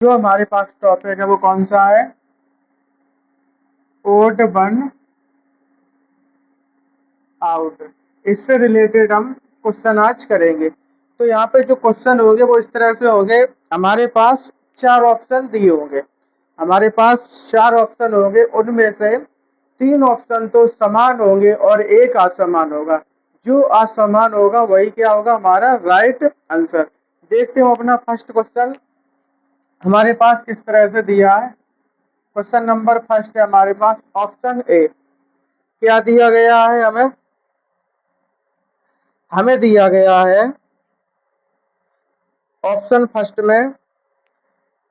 जो हमारे पास टॉपिक है वो कौन सा है? Odd one out. इससे रिलेटेड हम क्वेश्चन आज करेंगे। तो यहाँ पे जो क्वेश्चन होंगे वो इस तरह से होंगे। हमारे पास चार ऑप्शन दिए होंगे। हमारे पास चार ऑप्शन होंगे, उनमें से तीन ऑप्शन तो समान होंगे और एक असमान होगा। जो असमान होगा वही क्या होगा? हमारा राइट आंसर। देखते हो अपना फर्स्ट क्वेश्चन हमारे पास किस तरह से दिया है। क्वेश्चन नंबर फर्स्ट है हमारे पास ऑप्शन ए। क्या दिया गया है हमें? हमें दिया गया है ऑप्शन फर्स्ट में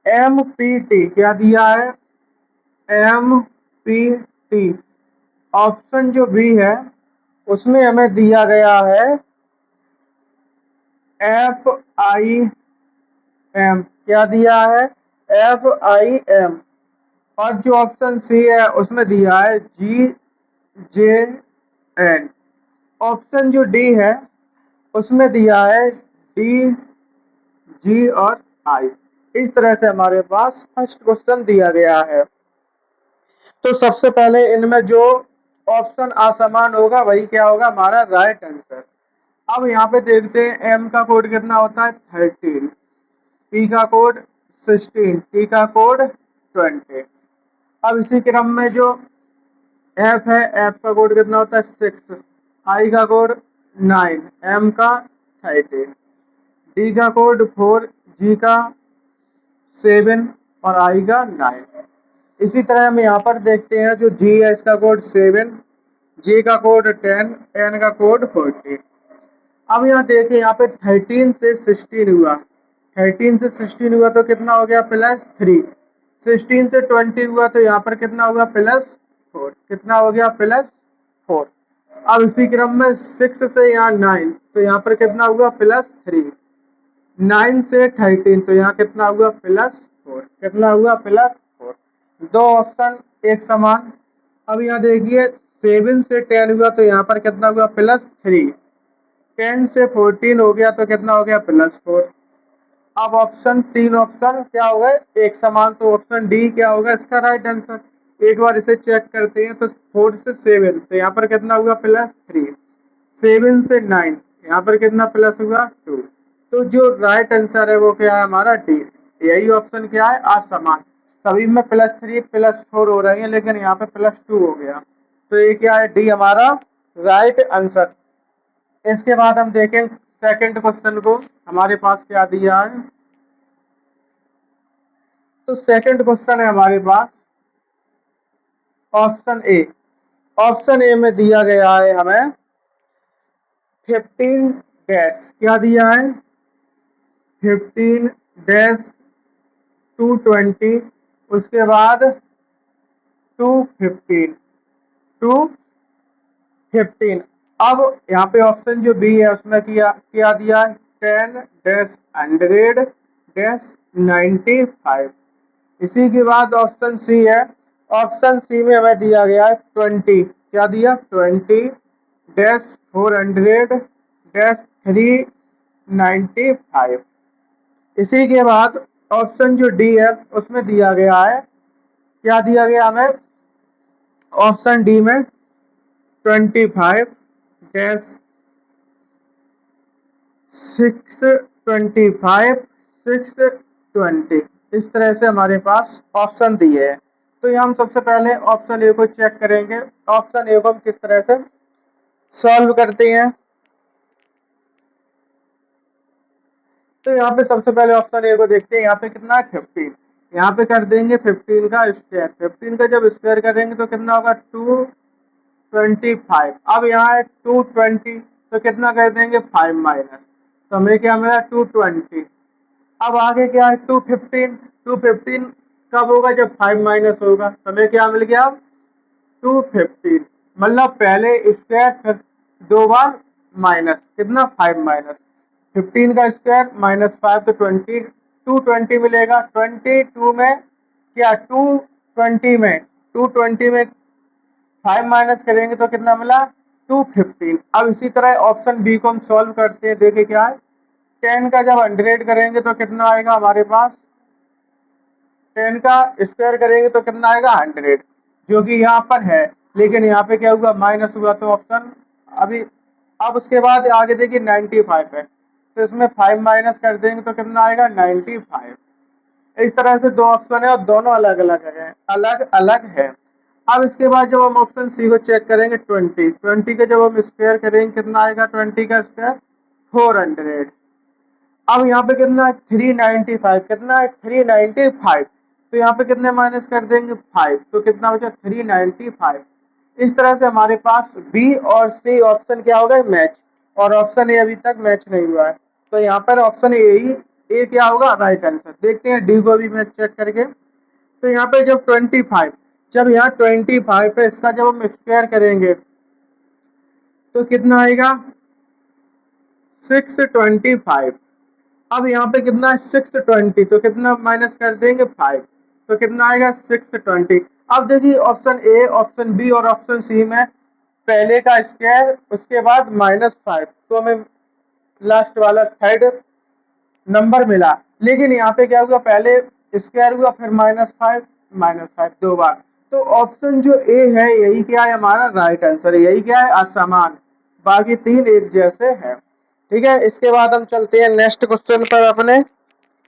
एम पी टी। क्या दिया है? M P T. ऑप्शन जो बी है उसमें हमें दिया गया है एफ आई एम। क्या दिया है? F I am. और जो ऑप्शन सी है उसमें दिया है जी जे एन। ऑप्शन जो डी है उसमें दिया है डी जी और आई। इस तरह से हमारे पास फर्स्ट क्वेश्चन दिया गया है। तो सबसे पहले इनमें जो ऑप्शन असमान होगा वही क्या होगा? हमारा राइट आंसर। अब यहाँ पे देखते हैं एम का कोड कितना होता है? 13। पी का कोड 16। टी का कोड 20। अब इसी क्रम में जो एफ है, एफ का कोड कितना होता है? 6। आई का कोड 9। एम का 13। डी का कोड 4। जी का 7 और आई का 9। इसी तरह हम यहाँ पर देखते हैं जो जी है इसका कोड 7, जे का कोड 10, एन का कोड 14। अब यहाँ देखिए यहाँ पे 13 से 16 हुआ। 13 से 16 हुआ तो कितना हो गया? +3। 16 से 20 हुआ तो यहाँ पर कितना हुआ? +4। कितना हो गया? +4। अब इसी क्रम में 6 से यहाँ 9 तो यहाँ पर कितना हुआ? +3। 9 से 13 तो यहाँ कितना हुआ? +4। कितना हुआ? +4। दो ऑप्शन एक समान। अब यहाँ देखिए 7 से 10 हुआ तो यहाँ पर कितना हुआ? +3। 10 से 14 हो गया तो कितना हो गया? +4। अब ऑप्शन तीन ऑप्शन क्या हो गए? एक समान। तो ऑप्शन डी क्या होगा इसका राइट आंसर? एक बार इसे चेक करते हैं तो 4 से 7 तो यहाँ पर कितना हुआ? +3। 7 से 9 यहाँ पर कितना प्लस हुआ? 2। तो जो राइट आंसर है वो क्या है? हमारा डी। यही ऑप्शन क्या है? असमान। सभी में +3 +4 हो रहे हैं लेकिन यहाँ पे +2 हो गया। तो ये क्या है? डी हमारा राइट आंसर। इसके बाद हम देखें सेकंड क्वेश्चन को हमारे पास क्या दिया है। तो सेकंड क्वेश्चन है हमारे पास ऑप्शन ए। ऑप्शन ए में दिया गया है हमें 15 डैश। क्या दिया है? 15 डैश 220। उसके बाद 215 215। अब यहाँ पे ऑप्शन जो बी है उसमें क्या क्या दिया है? 10 डैश 100 डैश 95। इसी के बाद ऑप्शन सी है। ऑप्शन सी में हमें दिया गया है 20। क्या दिया? 20 डैश 400 डैश 395। इसी के बाद ऑप्शन जो डी है उसमें दिया गया है। क्या दिया गया हमें? ऑप्शन डी में 25 डैश 625 620। इस तरह से हमारे पास ऑप्शन दिए हैं। तो ये हम सबसे पहले ऑप्शन ए को चेक करेंगे। ऑप्शन ए को हम किस तरह से सॉल्व करते हैं। तो यहाँ पे सबसे पहले ऑप्शन ए को देखते हैं। यहाँ पे कितना है? 15। यहाँ पे कर देंगे 15 का स्क्वायर। 15 का जब स्क्वायर करेंगे तो कितना होगा? 225। अब यहाँ है 220 तो कितना कर देंगे? 5 माइनस। तो हमें क्या मिला? 220। अब आगे क्या है? 215। 215 कब होगा? जब 5 माइनस होगा। तो हमें क्या मिल गया? अब 215। मतलब पहले स्क्वायर फिर दो बार माइनस। कितना? 5 माइनस। 15 का स्क्वायर -5 तो 20 220 मिलेगा। 22 में क्या? 220 में 5 माइनस करेंगे तो कितना मिला? 215। अब इसी तरह ऑप्शन बी को हम सॉल्व करते हैं। देखे क्या है? 10 का जब 100 करेंगे तो कितना आएगा हमारे पास? 10 का स्क्वायर करेंगे तो कितना आएगा 100, जो कि यहाँ पर है, लेकिन यहाँ पे क्या हुआ माइनस हुआ, तो ऑप्शन अभी। अब उसके बाद आगे देखिए 95 है, तो इसमें 5 माइनस कर देंगे तो कितना आएगा 95। इस तरह से दो ऑप्शन है और दोनों अलग अलग है, अलग अलग है। अब इसके बाद जब हम ऑप्शन सी को चेक करेंगे 20 का जब हम स्क्वायर करेंगे कितना आएगा 20 का स्क्वायर 400। अब यहाँ पे कितना है 395, कितना है 395, तो यहाँ पे कितने माइनस कर देंगे 5, तो कितना बचा 395। इस तरह से हमारे पास बी और सी ऑप्शन क्या होगा मैच, और ऑप्शन ए अभी तक मैच नहीं हुआ है, तो यहाँ पर ऑप्शन ए क्या होगा राइट आंसर। देखते हैं डी को भी मैच चेक करके। तो यहाँ पे जब 25, जब यहाँ 25 है इसका जब हम स्क्वायर करेंगे तो कितना आएगा 625। अब यहाँ पे कितना है 620, तो कितना माइनस कर देंगे 5, तो कितना आएगा 620। अब देखिए ऑप्शन ए, ऑप्शन बी और ऑप्शन सी में पहले का स्क्वायर उसके बाद -5, तो हमें लास्ट वाला थर्ड नंबर मिला। लेकिन यहाँ पे क्या हुआ पहले स्क्वायर हुआ फिर -5 दो बार, तो ऑप्शन जो ए है यही क्या है हमारा राइट आंसर, यही क्या है असमान, बाकी तीन एक जैसे हैं। ठीक है, इसके बाद हम चलते हैं नेक्स्ट क्वेश्चन पर अपने।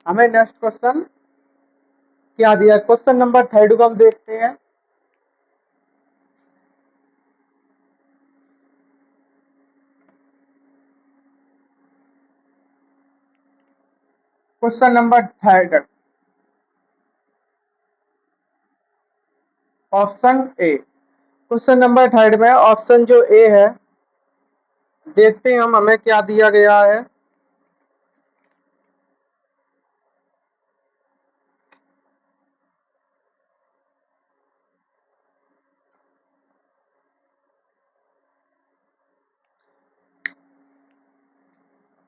हमें नेक्स्ट क्वेश्चन क्या दिया, क्वेश्चन नंबर 3 को हम देखते हैं। Question number 3 option A. Question number 3 में ऑप्शन जो ए है देखते हैं हम हमें क्या दिया गया है।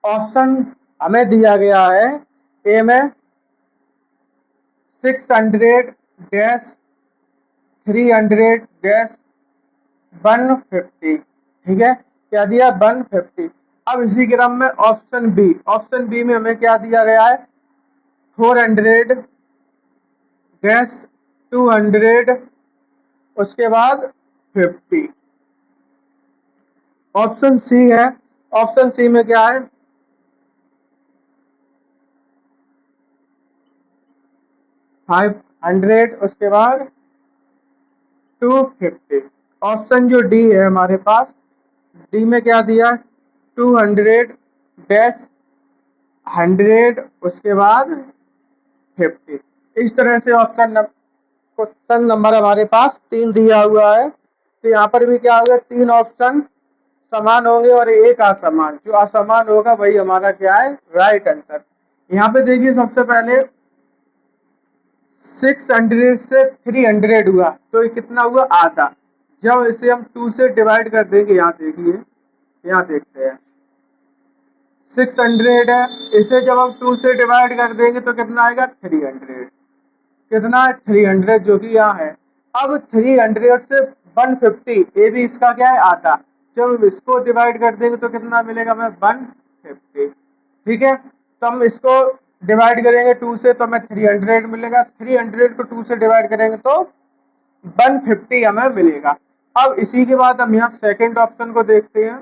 ऑप्शन हमें दिया गया है ए में 600 डैश 300 डैश 150। ठीक है, क्या दिया 150। अब इसी क्रम में ऑप्शन बी में हमें क्या दिया गया है 400 डैश 200 उसके बाद 50। ऑप्शन सी है, ऑप्शन सी में क्या है 500 उसके बाद 250। ऑप्शन जो डी है हमारे पास, डी में क्या दिया 200 डैश 100 उसके बाद 50। इस तरह से क्वेश्चन नंबर हमारे पास 3 दिया हुआ है, तो यहाँ पर भी क्या होगा 3 ऑप्शन समान होंगे और एक असमान, जो असमान होगा वही हमारा क्या है राइट आंसर। यहाँ पे देखिए सबसे पहले 600 से 300 हुआ तो ये कितना हुआ आधा, जब इसे हम 2 से डिवाइड कर देंगे, यहाँ देखिए यहाँ देखते हैं 600 है, इसे जब हम 2 से डिवाइड कर देंगे तो कितना आएगा 300, कितना है 300 जो कि यहाँ है। अब 300 से 150 ये भी इसका क्या है आधा, जब हम इसको डिवाइड कर देंगे तो कितना मिलेगा हमें 150। ठीक है, तो हम इसको डिवाइड करेंगे 2 से तो हमें 300 मिलेगा, 300 को 2 से डिवाइड करेंगे तो 150 हमें मिलेगा। अब इसी के बाद हम यहाँ सेकंड ऑप्शन को देखते हैं।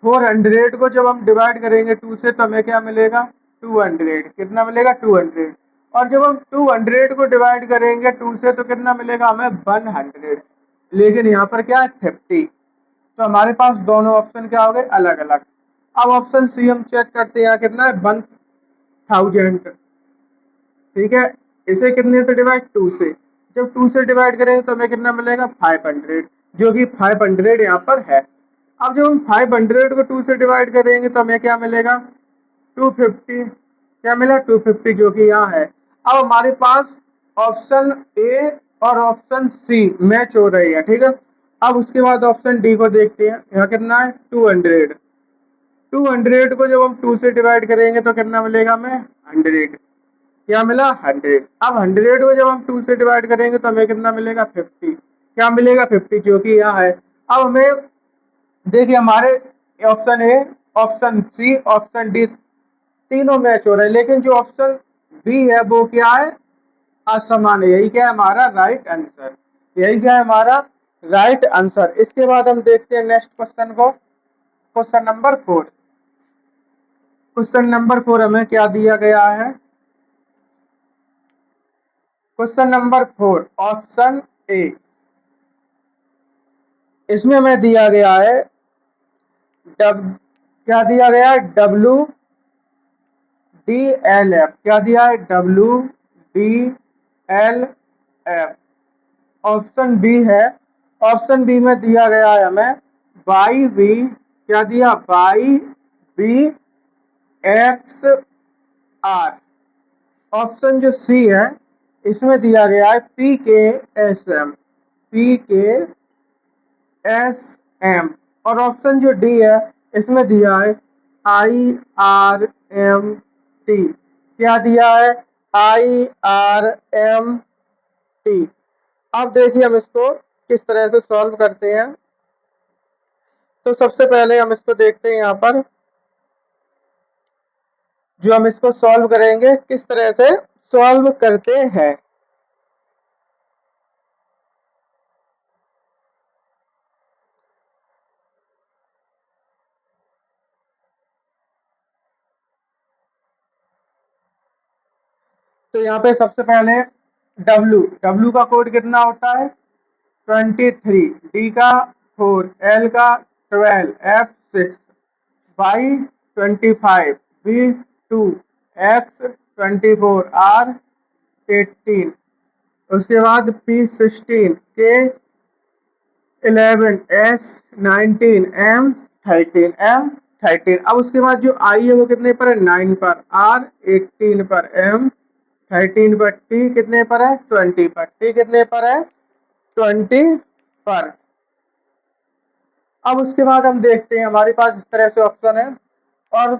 400 को जब हम डिवाइड करेंगे 2 से तो हमें क्या मिलेगा 200, कितना मिलेगा 200। और जब हम 200 को डिवाइड करेंगे 2 से तो कितना मिलेगा हमें 100, लेकिन यहाँ पर क्या है 50, तो हमारे पास दोनों ऑप्शन क्या हो गए अलग अलग। अब ऑप्शन सी हम चेक करते हैं, यहाँ कितना है 1000। ठीक है, इसे कितने से डिवाइड 2 से, जब 2 से डिवाइड करेंगे तो हमें कितना मिलेगा 500, जो कि 500 यहाँ पर है। अब जब हम 500 को 2 से डिवाइड करेंगे तो हमें क्या मिलेगा 250, क्या मिला 250 जो कि यहाँ है। अब हमारे पास ऑप्शन ए और ऑप्शन सी मैच हो रही है। ठीक है, अब उसके बाद ऑप्शन डी को देखते हैं, यहाँ कितना है 200। 200 को जब हम 2 से डिवाइड करेंगे तो कितना मिलेगा हमें 100, क्या मिला 100। अब 100 को जब हम 2 से डिवाइड करेंगे तो हमें कितना मिलेगा 50, क्या मिलेगा 50 जो कि यहाँ है। अब हमें देखिए हमारे option A, option C, option D तीनों मैच हो रहे हैं, लेकिन जो ऑप्शन बी है वो क्या है असमान है। यही क्या है हमारा राइट आंसर, यही क्या है हमारा राइट आंसर। इसके बाद हम देखते हैं नेक्स्ट क्वेश्चन को, क्वेश्चन नंबर 4। क्वेश्चन नंबर 4 हमें क्या दिया गया है? क्वेश्चन नंबर 4 ऑप्शन ए, इसमें हमें दिया गया है क्या दिया गया है? WDLF। क्या दिया है? WDLF। ऑप्शन बी है। ऑप्शन बी में दिया गया है हमें बाई बी, क्या दिया? By B X R. Option जो सी है इसमें दिया गया है P K S M, P K S M. और ऑप्शन जो डी है इसमें दिया है आई आर एम टी। क्या दिया है? I R M T. अब देखिए हम इसको किस तरह से सॉल्व करते हैं। तो सबसे पहले हम इसको देखते हैं, यहाँ पर जो हम इसको सॉल्व करेंगे किस तरह से सॉल्व करते हैं। तो यहाँ पे सबसे पहले W का कोड कितना होता है? 23, D का 4, L का 12, F 6, Y 25, B 2, X 24, R 18, उसके बाद P 16, K 11, S 19, M 13, M 13। अब उसके बाद जो I है वो कितने पर है? 9 पर, R 18 पर, M 13 पर, T कितने पर है? 20 पर, T कितने पर है? 20 पर। अब उसके बाद हम देखते हैं हमारे पास इस तरह से ऑप्शन है और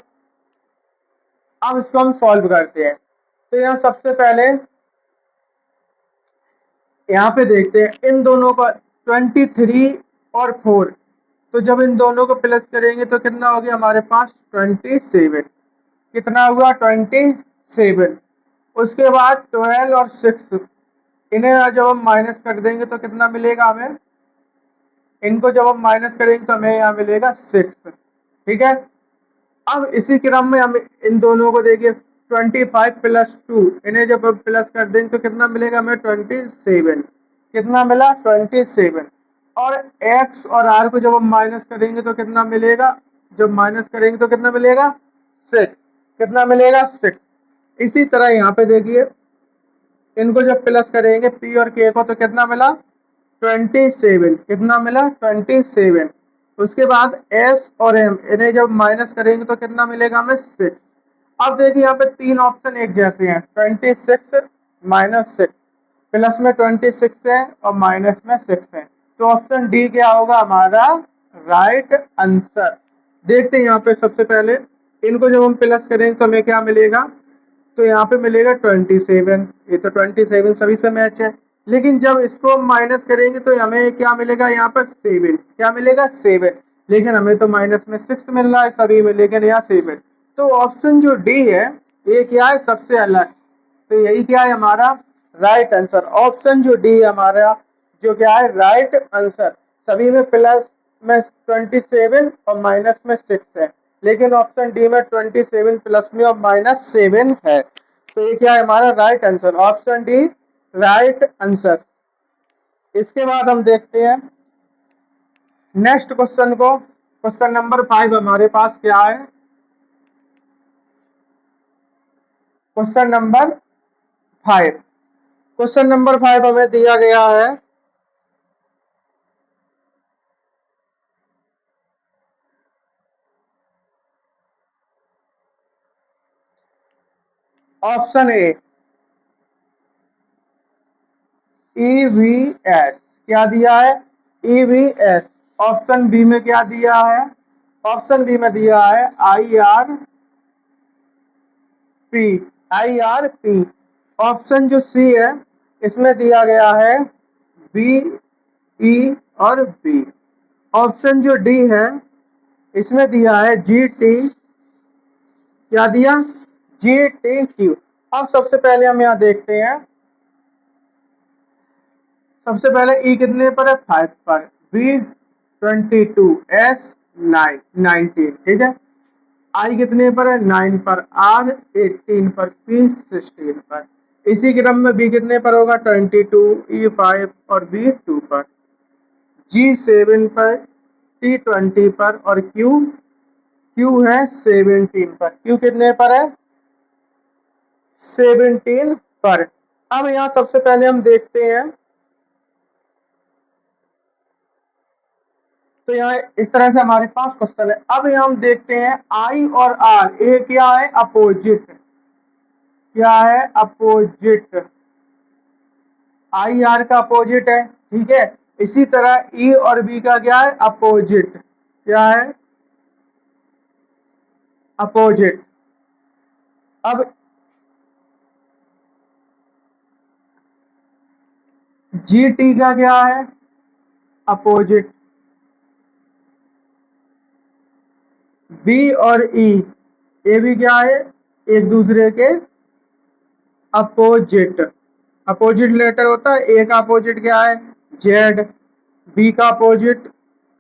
अब इसको हम सॉल्व करते हैं। तो यहाँ सबसे पहले यहाँ पे देखते हैं इन दोनों का 23 और 4। तो जब इन दोनों को प्लस करेंगे तो कितना हो गया हमारे पास? 27। कितना हुआ? 27। उसके बाद 12 और 6, इन्हें जब हम माइनस कर देंगे तो कितना मिलेगा हमें? इनको जब हम माइनस करेंगे तो हमें यहाँ मिलेगा 6। ठीक है। अब इसी क्रम में हम इन दोनों को देखिए 25 प्लस 2, इन्हें जब हम प्लस कर देंगे तो कितना मिलेगा हमें? 27। कितना मिला? 27। और x और r को जब हम माइनस करेंगे तो कितना मिलेगा? जब माइनस करेंगे तो कितना मिलेगा? 6। कितना मिलेगा? 6। इसी तरह यहाँ पे देखिए इनको जब प्लस करेंगे p और k को तो कितना मिला? 27। कितना मिला? 27। उसके बाद S और M, इन्हें जब माइनस करेंगे तो कितना मिलेगा हमें? 6। अब देखिए यहाँ पे तीन ऑप्शन एक जैसे हैं, 26 माइनस 6, प्लस में 26 है और माइनस में 6 है। तो ऑप्शन डी क्या होगा हमारा राइट आंसर। देखते हैं यहाँ पे सबसे पहले इनको जब हम प्लस करेंगे तो हमें क्या मिलेगा? तो यहाँ पे मिलेगा 27। ये तो 27 सभी से मैच है। लेकिन जब इसको माइनस करेंगे तो हमें क्या मिलेगा? यहाँ पर 7। क्या मिलेगा? 7। लेकिन हमें तो माइनस में 6 मिल रहा है सभी में, लेकिन यहाँ 7। तो ऑप्शन जो डी है ये क्या है? सबसे अलग। तो यही क्या है हमारा राइट आंसर। ऑप्शन जो डी है हमारा जो क्या है राइट आंसर। सभी में प्लस में 27 और माइनस में 6 है, लेकिन ऑप्शन डी में 27 प्लस में और माइनस 7 है। तो ये क्या है हमारा right answer, option D right answer. इसके बाद हम देखते हैं नेक्स्ट क्वेश्चन को। क्वेश्चन नंबर 5 हमारे पास क्या है? Question number 5। क्वेश्चन नंबर 5 हमें दिया गया है ऑप्शन ए EVS। क्या दिया है? EVS। ऑप्शन बी में क्या दिया है? ऑप्शन बी में दिया है IRP। ऑप्शन जो सी है इसमें दिया गया है BE और B। ऑप्शन जो डी है इसमें दिया है GT। क्या दिया? GTQ। अब सबसे पहले हम यहाँ देखते हैं सबसे पहले ई कितने पर है 5 पर, बी 22, एस 9 19, ठीक है। आई कितने पर है 9 पर, आर 18 पर, पी 16 पर। इसी क्रम में बी कितने पर होगा 22, ई 5 और बी 2 पर, जी 7 पर, टी 20 पर और क्यू क्यू है 17 पर। क्यू कितने पर है 17 पर। अब यहाँ सबसे पहले हम देखते हैं, तो यहाँ इस तरह से हमारे पास क्वेश्चन है। अब यहाँ हम देखते हैं आई और आर, ये क्या है अपोजिट, क्या है अपोजिट, आई आर का अपोजिट है, ठीक है। इसी तरह ई और बी का क्या है अपोजिट, क्या है अपोजिट। अब जी टी का क्या है अपोजिट, बी और ई ये भी क्या है एक दूसरे के अपोजिट। अपोजिट लेटर होता है, ए का अपोजिट क्या है जेड, बी का अपोजिट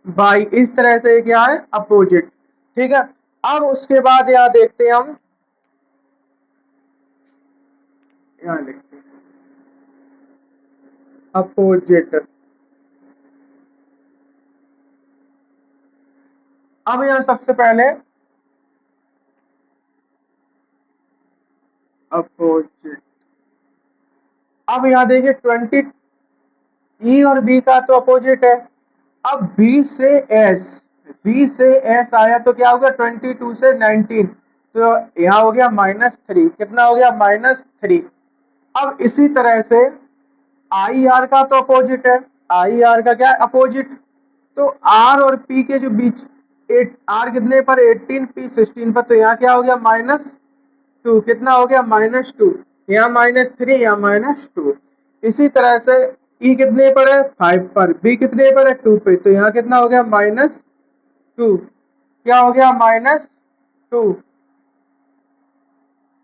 बाई, इस तरह से क्या है अपोजिट, ठीक है। अब उसके बाद यहाँ देखते हैं हम, यहाँ देखते हैं अपोजिट। अब यहाँ सबसे पहले अपोजिट, अब यहाँ देखिए 20, ई और बी का तो अपोजिट है। अब बी से एस, बी से एस आया तो क्या हो गया 22 से 19, तो यहाँ हो गया -3, कितना हो गया -3। अब इसी तरह से आई आर का तो अपोजिट है, आई आर का क्या है अपोजिट, तो आर और पी के जो बीच, एट आर कितने पर 18, पी 16 पर, तो यहाँ क्या हो गया -2, कितना हो गया -2, यहाँ -3, यहाँ -2। इसी तरह से ई कितने पर है 5 पर, बी कितने पर है 2 पे, तो यहाँ कितना हो गया -2, क्या हो गया -2।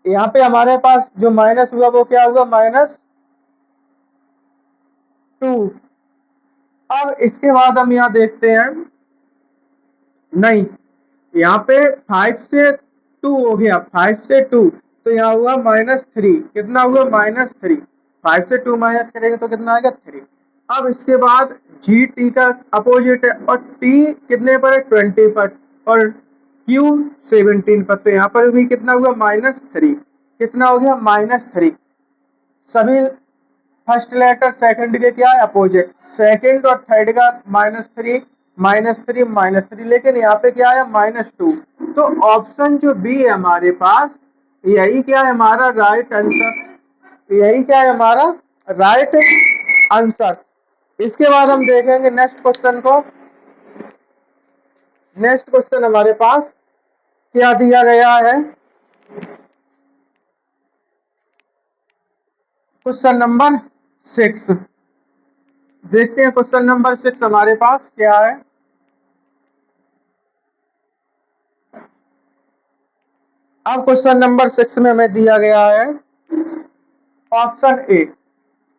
यहाँ पे हमारे पास जो माइनस हुआ वो क्या हुआ -2। अब इसके बाद हम यहाँ देखते हैं, नहीं यहाँ पे 5 से 2 हो गया, 5 से 2, तो यहाँ हुआ -3, कितना हुआ -3, 5 से 2 माइनस करेंगे तो कितना आएगा 3। अब इसके बाद जी टी का अपोजिट है, और टी कितने पर है 20 पर, और क्यू 17 पर, तो यहाँ पर भी कितना हुआ -3, कितना हो गया -3। सभी फर्स्ट लेटर सेकंड के क्या है अपोजिट, सेकंड और थर्ड का -3 -3 -3, लेकिन यहाँ पे क्या है -2। तो ऑप्शन जो बी है हमारे पास, यही क्या है हमारा राइट आंसर, यही क्या है हमारा राइट आंसर। इसके बाद हम देखेंगे नेक्स्ट क्वेश्चन को। नेक्स्ट क्वेश्चन हमारे पास क्या दिया गया है, क्वेश्चन नंबर 6। देखते हैं क्वेश्चन नंबर 6 हमारे पास क्या है। अब क्वेश्चन नंबर 6 में हमें दिया गया है ऑप्शन ए,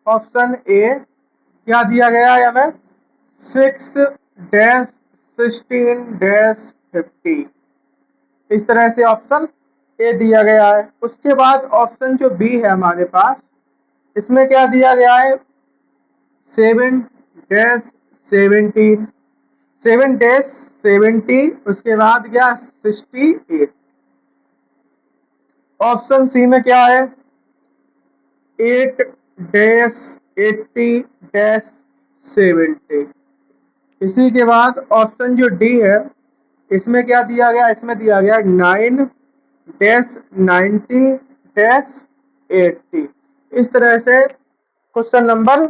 ऑप्शन ए क्या दिया गया है हमें 6-16-50, इस तरह से ऑप्शन ए दिया गया है। उसके बाद ऑप्शन जो बी है हमारे पास, इसमें क्या दिया गया है 7-17, 7-70, उसके बाद क्या 68। ऑप्शन सी में क्या है 8-80-70। इसी के बाद ऑप्शन जो डी है, इसमें क्या दिया गया, इसमें दिया गया 9-90-80। इस तरह से क्वेश्चन नंबर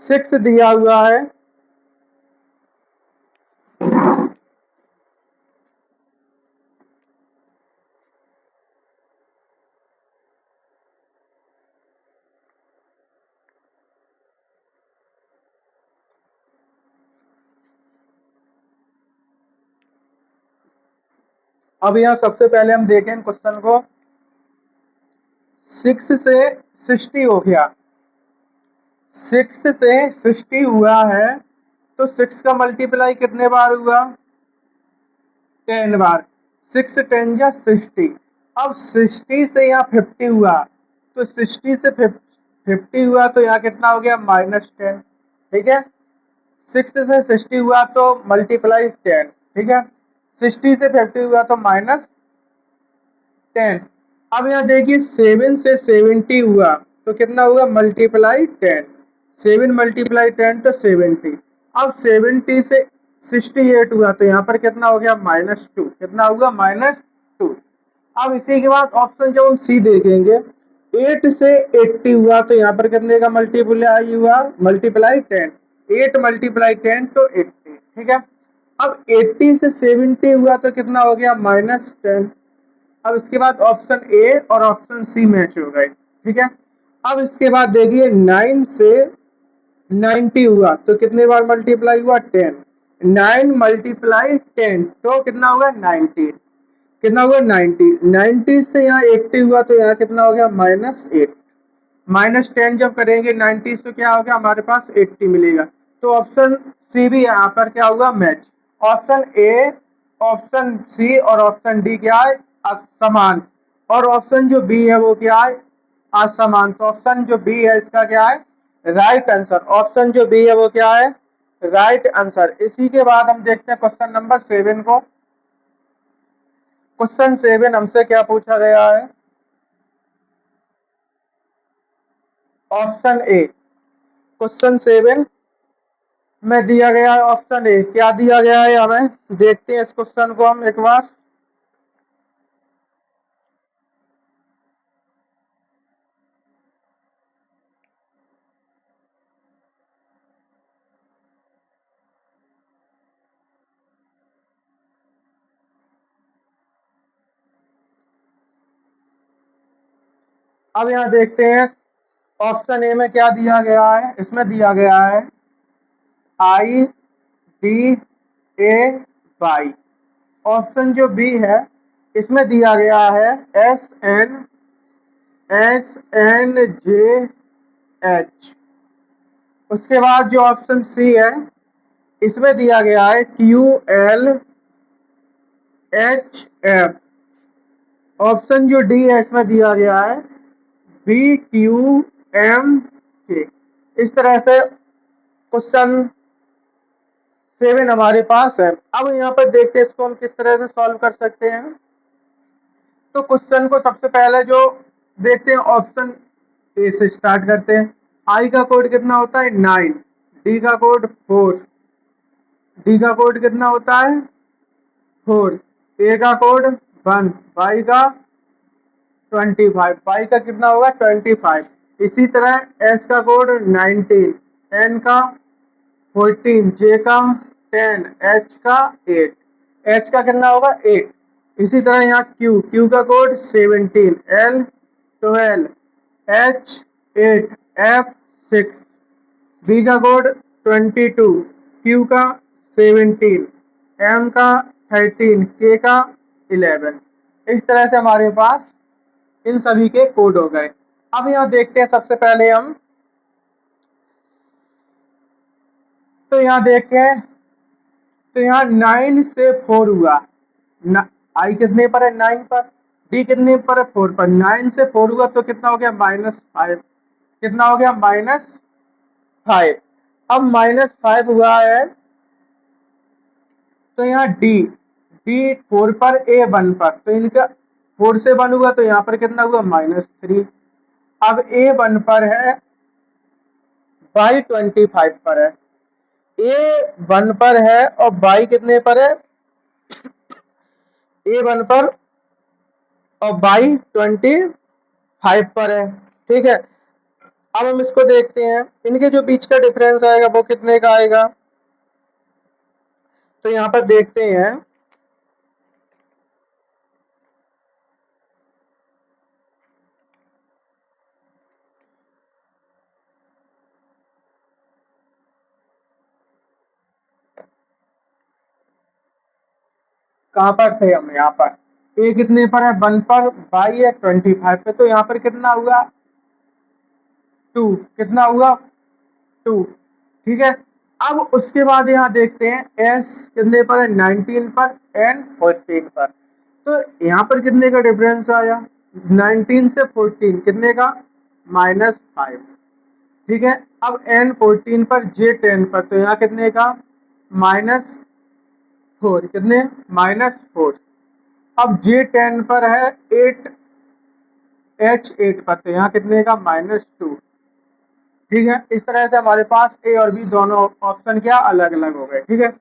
6 दिया हुआ है। अब यहाँ सबसे पहले हम देखें क्वेश्चन को, 6 से 60 हो गया, 6 से 60 हुआ है तो 6 का मल्टीप्लाई कितने बार हुआ? 10 बार। 6 10 जा 60। अब 60 से यहाँ 50 हुआ तो 60 से 50 हुआ तो यहाँ कितना हो गया? -10। ठीक है, 6 से 60 हुआ तो मल्टीप्लाई 10। ठीक है, 60 से 50 हुआ तो -10। अब यहाँ देखिए 7 से 70 हुआ तो कितना होगा? मल्टीप्लाई 10। 7 मल्टीप्लाई 10 तो 70। अब 70 से 68 हुआ तो यहाँ पर कितना हो गया? -2। कितना होगा? -2। अब इसी के बाद ऑप्शन जब हम सी देखेंगे, 8 से 80 हुआ तो यहाँ पर कितने का मल्टीप्लाई हुआ? मल्टीप्लाई 10। 8 मल्टीप्लाई 10 तो 80। ठीक है, अब 80 से 70 हुआ तो कितना हो गया? -10। अब इसके बाद ऑप्शन ए और ऑप्शन सी मैच हो गए। ठीक है, अब इसके बाद देखिए 9 से 90 हुआ तो कितने बार मल्टीप्लाई हुआ? 10। 9 मल्टीप्लाई 10 तो कितना होगा? 90। कितना होगा? 90। 90 से यहाँ 80 हुआ तो यहाँ कितना हो गया? -8। -10 जब करेंगे 90 से क्या होगा? हमारे पास 80 मिलेगा। तो ऑप्शन सी भी यहाँ पर क्या होगा? Match. Option A, option C और ऑप्शन डी क्या है? समान। और ऑप्शन जो बी है वो क्या है? असमान। तो ऑप्शन जो बी है इसका क्या है? Right answer. ऑप्शन जो बी है वो क्या है? Right answer. इसी के बाद हम देखते हैं क्वेश्चन नंबर 7 को। क्वेश्चन 7 हमसे क्या पूछा गया है? ऑप्शन ए, क्वेश्चन 7 में दिया गया है ऑप्शन ए। क्या दिया गया है हमें? देखते हैं इस क्वेश्चन को हम एक बार। अब यहाँ देखते हैं ऑप्शन ए में क्या दिया गया है। इसमें दिया गया है I D A Y. Option जो बी है इसमें दिया गया है SN उसके बाद जो ऑप्शन सी है इसमें दिया गया है QLHF। ऑप्शन जो डी है इसमें दिया गया है BQMK। इस तरह से क्वेश्चन 7 हमारे पास है। अब यहाँ पर देखते हैं इसको हम किस तरह से सॉल्व कर सकते हैं। तो क्वेश्चन को सबसे पहले जो देखते हैं ऑप्शन ए से स्टार्ट करते हैं। आई का कोड कितना होता है? 9। डी का कोड 4। डी का कोड कितना होता है? 4। ए का कोड 1। वाई का 25। वाई का कितना होगा? 25। इसी तरह एस का कोड 19। एन का 14। जे का 10। एच का 8। एच का कितना होगा? 8। इसी तरह यहाँ क्यू का code 17। L 12। H 8। F 6। B का कोड 22। क्यू का 17। एम का 13। के का 11। इस तरह से हमारे पास इन सभी के कोड हो गए। अब यहाँ देखते हैं सबसे पहले हम, तो यहाँ देखें तो यहाँ 9 से 4 हुआ। आई कितने पर है? 9 पर। डी कितने पर है? 4 पर। 9 से 4 हुआ तो कितना हो गया? -5। कितना हो गया? -5। अब -5 हुआ है तो यहाँ डी 4 पर, ए 1 पर। तो इनका 4 से 1 हुआ तो यहाँ पर कितना हुआ? -3। अब ए 1 पर है, बाई 25 पर है। ए 1 पर है और बाई कितने पर है? ए 1 पर और बाई 25 पर है। ठीक है, अब हम इसको देखते हैं इनके जो बीच का डिफरेंस आएगा वो कितने का आएगा। तो यहाँ पर देखते हैं, कहाँ पर थे हम? यहाँ पर ए कितने पर है? 1 पर। बाई है 25 पे, तो यहाँ पर कितना हुआ? 2। कितना हुआ? 2, ठीक है। अब उसके बाद यहाँ देखते हैं S कितने पर है, 19 पर, N 14 पर। तो यहाँ पर कितने का डिफरेंस आया, 19 से 14 कितने का, -5, ठीक है। अब N 14 पर, J 10 पर, तो यहाँ कितने का, -4, कितने, -4। अब J 10 पर है 8, H 8 पर, तो यहाँ कितने का, -2, ठीक है। इस तरह से हमारे पास ए और बी दोनों ऑप्शन क्या अलग अलग हो गए, ठीक है।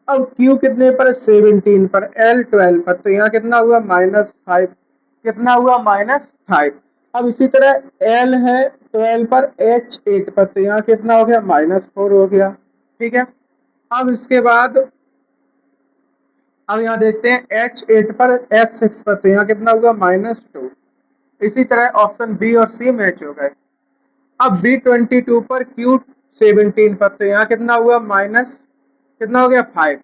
अब क्यू कितने पर, 17 पर, एल 12 पर, तो यहाँ कितना हुआ, -5, कितना हुआ, -5। अब इसी तरह एल है 12 पर, एच 8 पर, तो यहाँ कितना हो गया, -4 हो गया, ठीक है। अब इसके बाद अब यहाँ देखते हैं एच 8 पर, एफ 6 पर, तो यहाँ कितना हुआ, -2। इसी तरह ऑप्शन बी और सी मैच हो गए। अब B22 पर, Q17 पर, तो यहाँ कितना हुआ, माइनस, कितना हो गया, 5,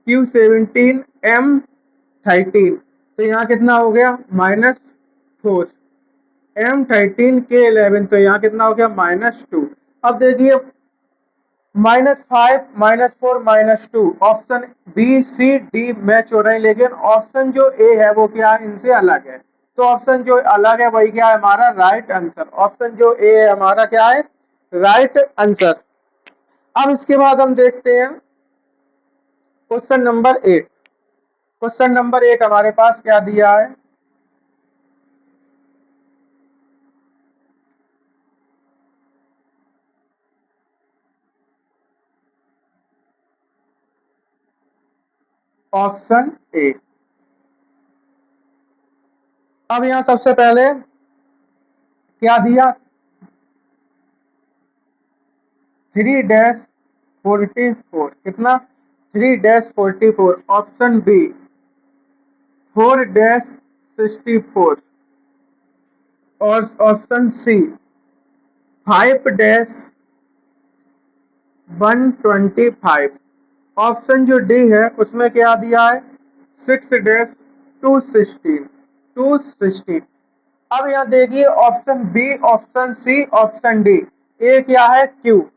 Q17 M13, तो यहाँ कितना हो गया, -4, M13 K11, तो यहाँ कितना हो गया, -2। अब देखिए -5, -4, -2 option B C D match हो रहे हैं, लेकिन ऑप्शन जो ए है वो क्या है, इनसे अलग है। तो ऑप्शन जो अलग है वही क्या है, हमारा राइट आंसर। ऑप्शन जो ए है हमारा क्या है, राइट आंसर। अब इसके बाद हम देखते हैं क्वेश्चन नंबर 8। क्वेश्चन नंबर 8 हमारे पास क्या दिया है, ऑप्शन ए। अब यहाँ सबसे पहले क्या दिया, 3-44, कितना, 3-44, ऑप्शन बी 4-64, और ऑप्शन सी 5-125, ऑप्शन जो डी है उसमें क्या दिया है, 6-216। अब यहाँ देखिए option B, option C, option D, A क्या है, क्यू,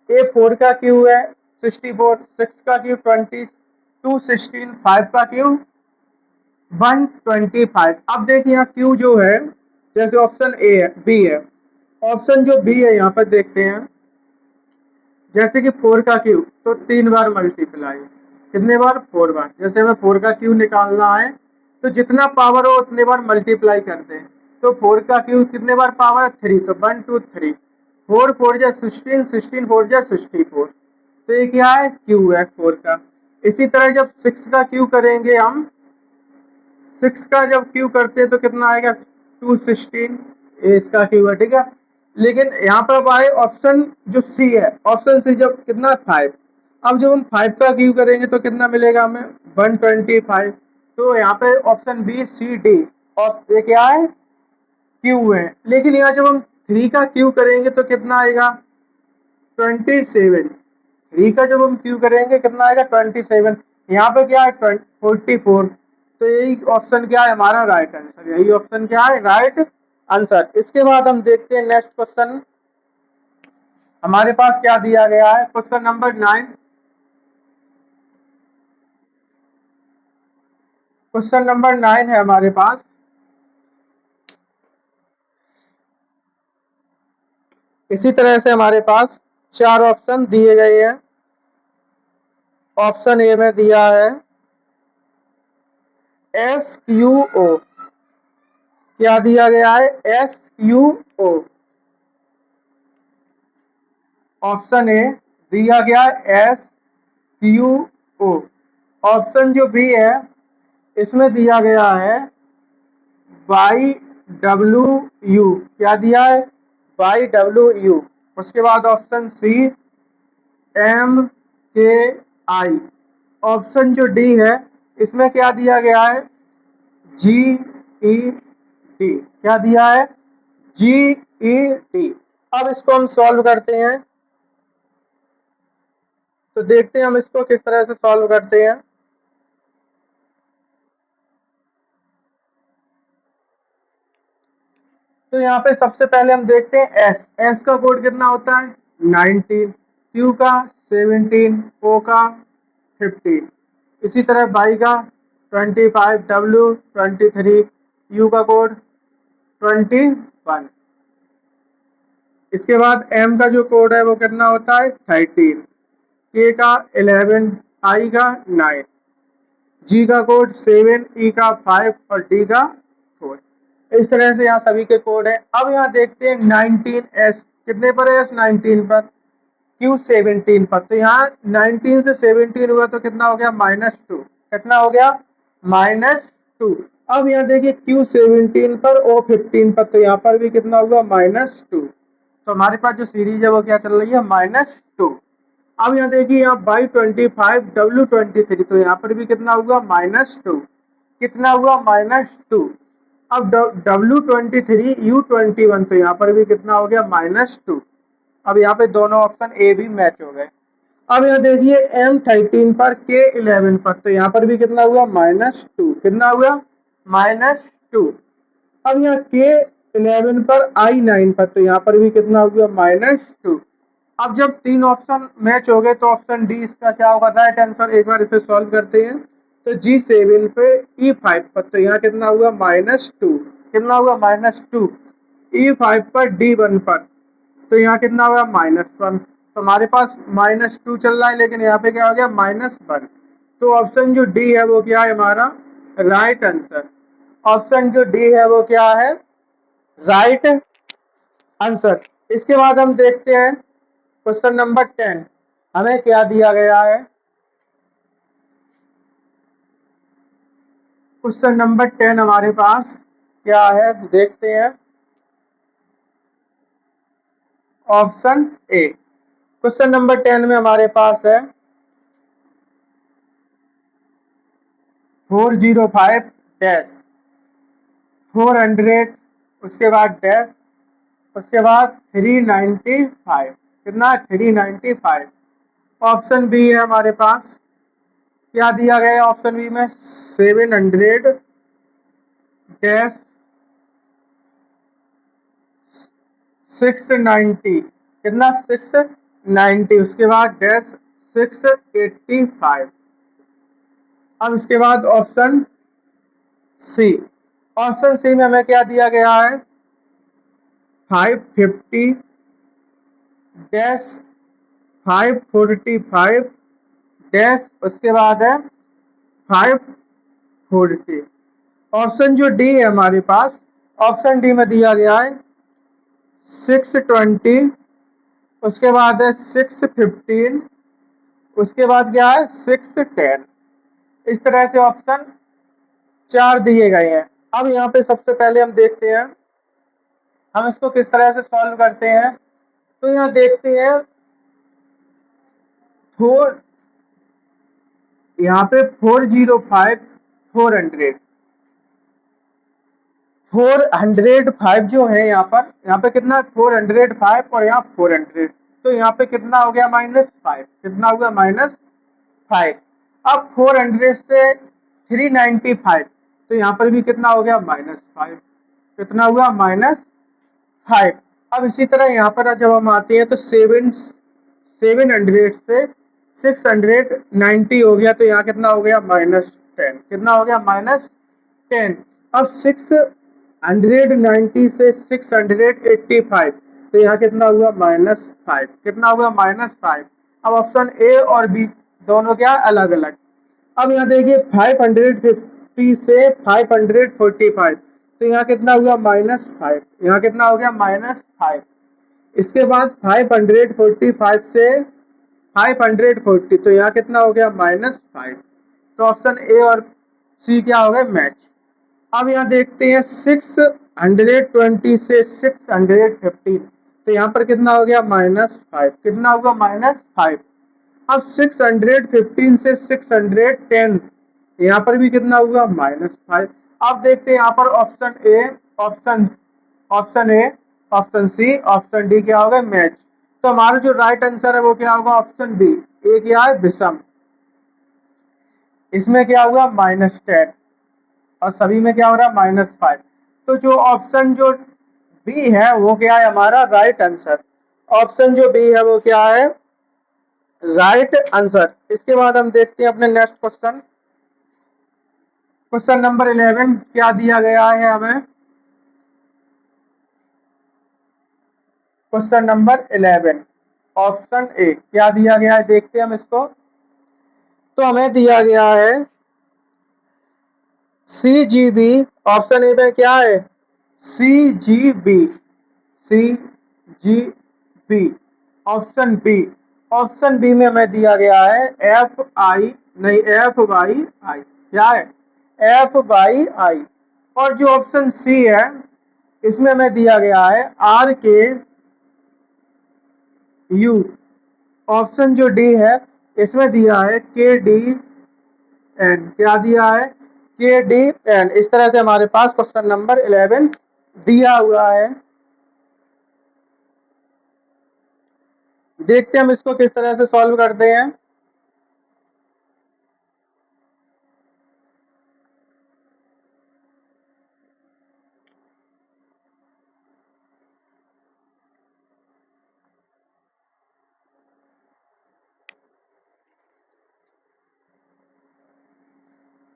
ए 4 का क्यू है 64, 6 का क्यू 20, 216, 5 का क्यू 125। अब देखिए यहाँ क्यू जो है, जैसे ऑप्शन ए है, बी है, ऑप्शन जो बी है यहाँ पर देखते हैं, जैसे कि 4 का क्यू तो 3 बार मल्टीप्लाई, कितने बार, 4 बार। जैसे हमें 4 का क्यू निकालना है तो जितना पावर हो उतने बार मल्टीप्लाई करते हैं। तो 4 का क्यू कितने बार पावर है, 3, तो 1 2 3, 4 4 जा 16, 16 4 जा 64, तो ये क्या है, क्यू है 4 का। इसी तरह जब 6 का क्यू करेंगे हम, 6 का जब क्यू करते हैं तो कितना आएगा, 216, ये इसका क्यू है, ठीक है। लेकिन यहाँ पर अब आए ऑप्शन जो सी है, ऑप्शन सी जब कितना है, 5। अब जब हम 5 का क्यू करेंगे तो कितना मिलेगा हमें, 125। तो यहाँ पे ऑप्शन बी सी डी, और ये क्या है, क्यू है। लेकिन यहाँ जब हम 3 का क्यू करेंगे तो कितना आएगा, 27। 3 का जब हम क्यू करेंगे कितना आएगा, 27। यहाँ पे क्या है, 44। तो यही ऑप्शन क्या है, हमारा राइट आंसर, यही ऑप्शन क्या है, राइट आंसर। इसके बाद हम देखते हैं नेक्स्ट क्वेश्चन हमारे पास क्या दिया गया है, क्वेश्चन नंबर 9। क्वेश्चन नंबर 9 है हमारे पास। इसी तरह से हमारे पास 4 ऑप्शन दिए गए हैं। ऑप्शन ए में दिया है SQO, क्या दिया गया है, SQO, ऑप्शन ए दिया गया SQO। ऑप्शन जो बी है इसमें दिया गया है YWU, क्या दिया है, YWU। उसके बाद ऑप्शन सी MKI। ऑप्शन जो डी है इसमें क्या दिया गया है, GED, क्या दिया है, GED। अब इसको हम सॉल्व करते हैं, तो देखते हैं हम इसको किस तरह से सॉल्व करते हैं। तो यहाँ पे सबसे पहले हम देखते हैं एस का कोड कितना होता है, 19, Q का 17, O का 15, इसी तरह Y का 25, W 23, U का कोड 21। इसके बाद M का जो कोड है वो कितना होता है 13, K का 11, I का 9, G का कोड 7, E का 5 और D का 4। इस तरह से यहाँ सभी के कोड है। अब यहाँ देखते हैं 19S कितने पर है, S19 पर, Q 17 पर। तो यहाँ 19 से 17 हुआ तो कितना हो गया -2, कितना हो गया -2। अब यहाँ देखिए Q 17 पर O 15 पर, तो यहाँ पर भी कितना होगा -2। तो हमारे पास जो सीरीज है वो क्या चल रही है -2। अब यहाँ देखिए यहाँ Y 25, W 23, तो यहाँ पर भी कितना हुआ -2, कितना हुआ -2। अब W 23, U 21, तो यहाँ पर भी कितना हो गया -2। अब यहाँ पे दोनों ऑप्शन ए भी मैच हो गए। अब यहाँ देखिए M 13 पर, K 11 पर, तो यहाँ पर भी कितना हुआ -2, कितना हुआ -2। अब यहाँ K 11 पर, I 9 पर, तो यहाँ पर भी कितना हुआ -2। अब जब तीन ऑप्शन मैच हो गए तो ऑप्शन डी इसका क्या होगा राइट आंसर। एक बार इसे सॉल्व करते हैं। तो G7 पे, E5 पर, तो यहाँ कितना हुआ -2, कितना हुआ -2। E5 पर, D1 पर, तो यहाँ कितना हुआ -1। तो हमारे पास -2 चल रहा है, लेकिन यहाँ पे क्या हो गया -1। तो ऑप्शन जो डी है वो क्या है हमारा राइट आंसर। ऑप्शन जो डी है वो क्या है राइट आंसर। इसके बाद हम देखते हैं क्वेश्चन नंबर 10 हमें क्या दिया गया है। क्वेश्चन नंबर 10 हमारे पास क्या है देखते हैं। ऑप्शन ए, क्वेश्चन नंबर 10 में हमारे पास है 405 डैश 400, उसके बाद डैश, उसके बाद 395, कितना 395। ऑप्शन बी है हमारे पास, क्या दिया गया है ऑप्शन बी में 700 डैश 690, कितना 690, उसके बाद डैश 685। अब इसके बाद ऑप्शन सी, ऑप्शन सी में हमें क्या दिया गया है 550 डैश 545 डैश, उसके बाद है 540। ऑप्शन जो डी है हमारे पास, ऑप्शन डी में दिया गया है 620, उसके बाद है 615, उसके बाद क्या है 610। इस तरह से ऑप्शन 4 दिए गए हैं। अब यहाँ पे सबसे पहले हम देखते हैं हम इसको किस तरह से सॉल्व करते हैं। तो यहाँ देखते हैं फोर, यहाँ पे 405 400 405 जो है यहाँ पे कितना 405 और यहाँ 400, तो यहाँ पे कितना हो गया -5, कितना होगा -5। अब 400 से 395, तो यहाँ पर भी कितना हो गया -5, कितना हुआ -5। अब इसी तरह यहाँ पर जब हम आते हैं तो 700 से 690 हो गया, तो यहाँ कितना हो गया -10, कितना हो गया -10। अब 690 से 685, तो यहाँ कितना हुआ -5, कितना हुआ -5। अब ऑप्शन ए और बी दोनों क्या अलग अलग। अब यहाँ देखिए 550 से 545, तो यहाँ कितना हुआ -5, यहाँ कितना हो गया -5। इसके बाद 545 से 540, तो यहाँ कितना हो गया -5। तो ऑप्शन ए और सी क्या हो गए मैच। अब यहाँ देखते हैं 620 से 615, तो यहाँ पर कितना हो गया -5, कितना होगा -5। अब 615 से 610, यहाँ पर भी कितना हुआ -5। अब देखते हैं यहाँ पर option A, option A, option C, option D क्या होगा मैच। तो हमारा जो राइट आंसर है वो क्या होगा ऑप्शन बी। ए क्या है विषम, इसमें क्या हुआ -10 और सभी में क्या हो रहा है -5। तो जो ऑप्शन जो बी है वो क्या है हमारा राइट आंसर। ऑप्शन जो बी है वो क्या है, राइट आंसर। इसके बाद हम देखते हैं अपने नेक्स्ट क्वेश्चन, क्वेश्चन नंबर 11 क्या दिया गया है हमें। क्वेश्चन नंबर 11 ऑप्शन ए क्या दिया गया है, देखते हैं हम इसको। तो हमें दिया गया है CGB। ऑप्शन ए में क्या है, CGB, CGB। Option B, option B में हमें दिया गया है FI, नहीं FYI, क्या है FYI। और जो ऑप्शन सी है इसमें हमें दिया गया है RKU। ऑप्शन जो डी है इसमें दिया है KDN, क्या दिया है KDN। इस तरह से हमारे पास क्वेश्चन नंबर 11 दिया हुआ है। देखते हैं हम इसको किस तरह से सॉल्व करते हैं।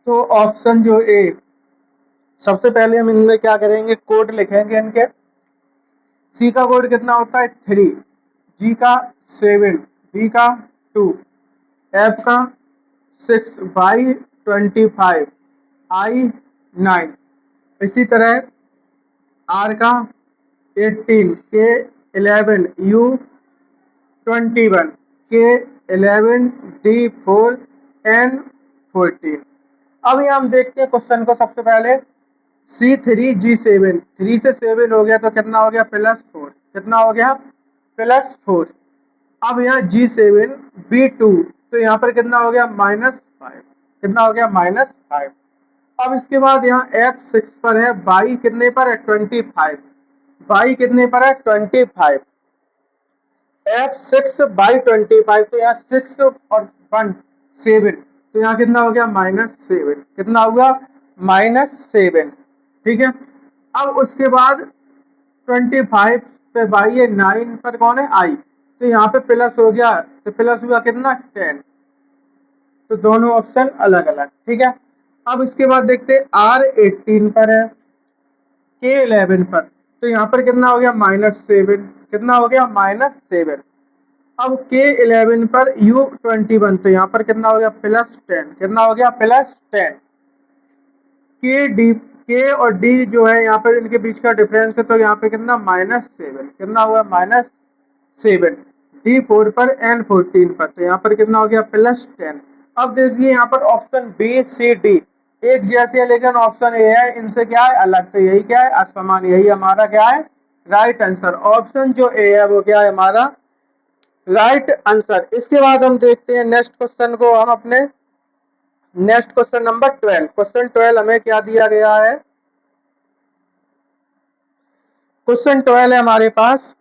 तो ऑप्शन जो ए, सबसे पहले हम इनमें क्या करेंगे, कोड लिखेंगे इनके। सी का कोड कितना होता है 3, जी का 7, बी का 2, एफ का 6, वाई 25, आई 9, इसी तरह आर का 18, के 11, यू 21, के 11, डी 4, एन 14। अब यहाँ हम देखते हैं क्वेश्चन को। सबसे पहले C3G7, 3 से 7 हो गया तो कितना हो गया +4, कितना हो गया +4। अब यहाँ G7 B2 तो यहाँ पर कितना हो गया -5, कितना हो गया -5। अब इसके बाद यहाँ F6 पर है, बाई कितने पर है 25, बाई कितने पर है 25, F6/25। तो यहाँ 6 और 1 7, तो यहाँ कितना हो गया -7, कितना हुआ -7, ठीक है। अब उसके बाद 25 पे बाई है, 9 पर कौन है आई, तो यहाँ पे प्लस हो गया, तो प्लस हुआ कितना 10। तो दोनों ऑप्शन अलग अलग, ठीक है। अब इसके बाद देखते हैं R18 पर है, K11 पर, तो यहाँ पर कितना हो गया -7, कितना हो गया -7। अब K11 पर U21 तो यहाँ पर कितना हो गया +10, कितना हो गया +10। के और डी जो है यहाँ पर इनके बीच का डिफरेंस है, तो यहाँ पे कितना -7, कितना हुआ -7। D4 पर N14 पर, तो यहाँ पर कितना हो गया +10। अब देखिए यहाँ पर ऑप्शन बी सी डी एक जैसे है, लेकिन ऑप्शन ए है इनसे क्या है अलग, तो यही क्या है असमान, यही हमारा क्या है राइट आंसर। ऑप्शन जो ए है वो क्या है हमारा राइट आंसर। इसके बाद हम देखते हैं नेक्स्ट क्वेश्चन को। हम अपने नेक्स्ट क्वेश्चन नंबर 12, क्वेश्चन 12 हमें क्या दिया गया है। क्वेश्चन 12 है हमारे पास,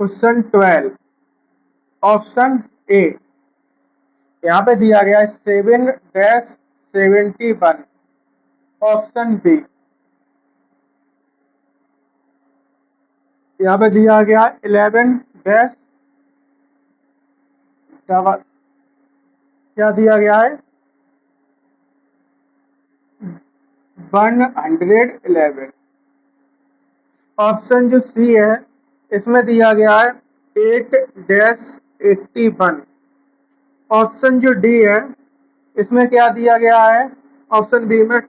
क्वेश्चन 12 ऑप्शन ए यहाँ पे दिया गया है 7-71। ऑप्शन बी यहाँ पे दिया गया 11 क्या दिया गया है 111। ऑप्शन जो सी है इसमें दिया गया है 8-81। ऑप्शन जो डी है इसमें क्या दिया गया है, ऑप्शन बी में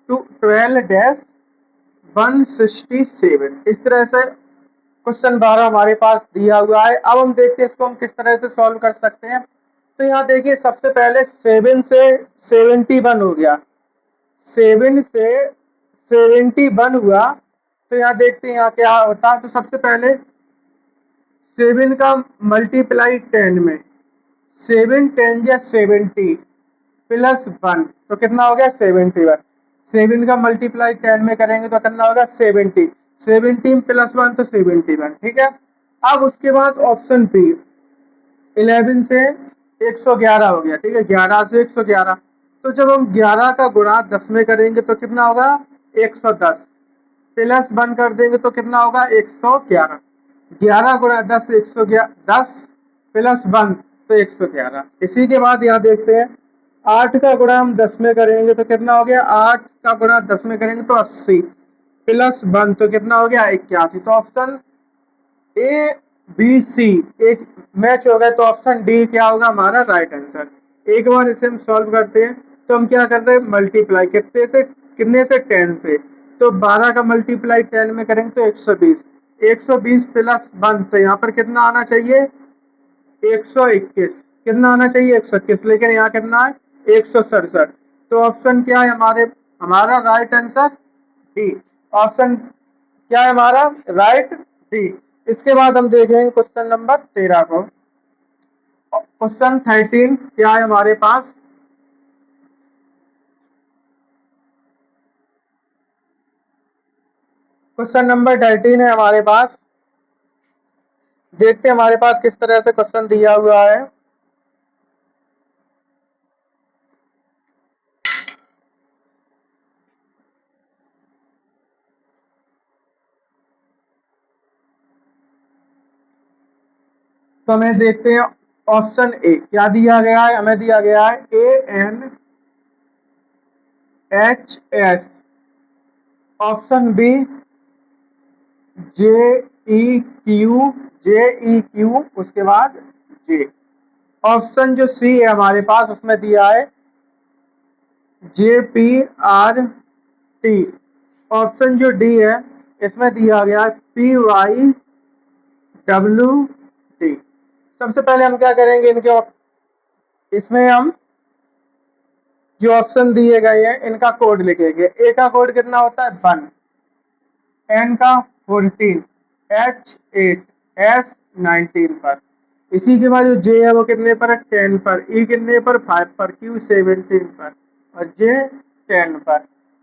12-167। इस तरह से क्वेश्चन 12 हमारे पास दिया हुआ है। अब हम देखते हैं इसको हम किस तरह से सॉल्व कर सकते हैं। तो यहाँ देखिए सबसे पहले 7 से 71 हो गया, 7 से 71 हुआ, तो यहाँ देखते हैं यहाँ क्या होता है। तो सबसे पहले 7 का मल्टीप्लाई 10 में, 7 10 या 70 +1 तो कितना हो गया 71। 7 का मल्टीप्लाई 10 में करेंगे तो कितना होगा 70, 17 +1 तो 71, ठीक है। अब उसके बाद ऑप्शन बी 11 से 111 हो गया, ठीक है, 11 से 111। तो जब हम 11 का गुणा 10 में करेंगे तो कितना होगा 110, प्लस 1 कर देंगे तो कितना होगा 111। 11 गुणा 10 111, 10 प्लस 1 तो 111। इसी के बाद यहाँ देखते हैं 8 का गुणा हम 10 में करेंगे तो कितना हो गया, 8 का गुणा 10 में करेंगे तो 80 प्लस 1 तो कितना हो गया 81। तो ऑप्शन ए बी सी एक मैच हो गया, तो ऑप्शन डी क्या होगा हमारा राइट आंसर। एक बार इसे हम सॉल्व करते हैं तो हम क्या कर रहे हैं मल्टीप्लाई कितने से 10 से। तो 12 का मल्टीप्लाई 10 में करेंगे तो 120, 120 प्लस 1 तो यहाँ पर कितना आना चाहिए 121, कितना आना चाहिए 121, लेकिन यहाँ कितना है 167। तो ऑप्शन क्या है हमारा राइट आंसर डी। ऑप्शन क्या है हमारा राइट डी। इसके बाद हम देखेंगे क्वेश्चन नंबर 13 को। क्वेश्चन 13 क्या है हमारे पास, क्वेश्चन नंबर 13 है हमारे पास। देखते हैं हमारे पास किस तरह से क्वेश्चन दिया हुआ है। तो हमें देखते हैं ऑप्शन ए क्या दिया गया है, हमें दिया गया है ANHS, ऑप्शन बी JEQ, उसके बाद जे। ऑप्शन जो सी है हमारे पास उसमें दिया है JPRT। ऑप्शन जो डी है इसमें दिया गया है PYWT। सबसे पहले हम क्या करेंगे इसमें हम जो ऑप्शन दिए गए हैं इनका कोड लिखेंगे। ए का कोड कितना होता है 1, एन का 14, H8, S19 पर। इसी के बाद जो जे है वो कितने पर है 10 पर, ई कितने पर 5 पर, क्यू 17 पर और जे 10 पर।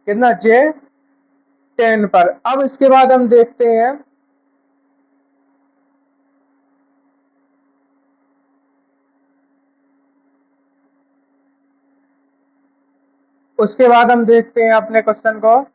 कितना जे 10 पर। अब इसके बाद हम देखते हैं उसके बाद हम देखते हैं अपने क्वेश्चन को।